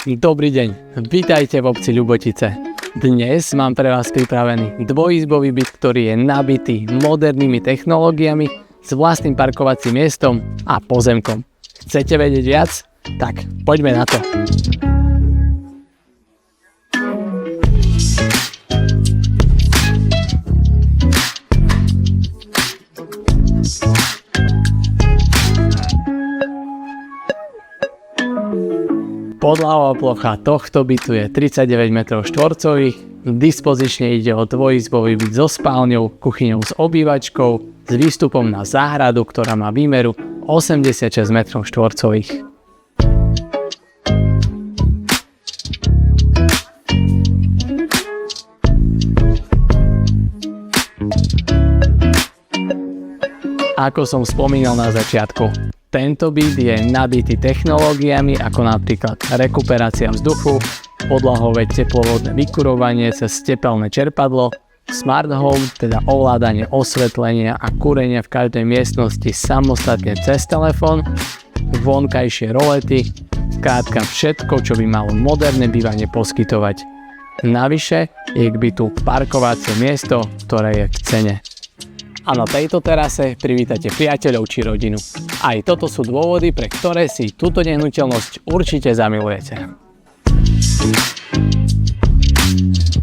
Dobrý deň, vítajte v obci Ľubotice. Dnes mám pre vás pripravený dvojizbový byt, ktorý je nabitý modernými technológiami s vlastným parkovacím miestom a pozemkom. Chcete vedieť viac? Tak poďme na to. Podlahová plocha tohto bytu je 39 m2, dispozične ide o dvojizbový byt so spálňou, kuchyňou s obývačkou, s výstupom na záhradu, ktorá má výmeru 86 m2. Ako som spomínal na začiatku, tento byt je nabitý technológiami ako napríklad rekuperácia vzduchu, podlahové teplovodné vykurovanie cez tepelné čerpadlo, smart home, teda ovládanie osvetlenia a kúrenia v každej miestnosti samostatne cez telefón, vonkajšie rolety, skrátka všetko, čo by malo moderné bývanie poskytovať. Navyše je k bytu parkovacie miesto, ktoré je v cene. A na tejto terase privítate priateľov či rodinu. Aj toto sú dôvody, pre ktoré si túto nehnuteľnosť určite zamilujete.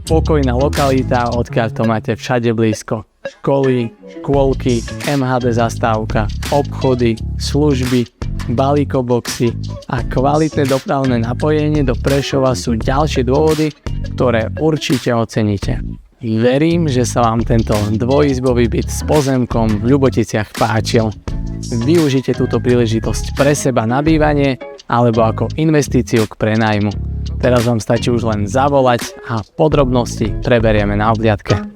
Pokojná lokalita, odkiaľ to máte všade blízko. Školy, škôlky, MHD zastávka, obchody, služby, balíkoboxy a kvalitné dopravné napojenie do Prešova sú ďalšie dôvody, ktoré určite oceníte. Verím, že sa vám tento dvojizbový byt s pozemkom v Ľuboticiach páčil. Využite túto príležitosť pre seba na bývanie alebo ako investíciu k prenajmu. Teraz vám stačí už len zavolať a podrobnosti preberieme na obhliadke.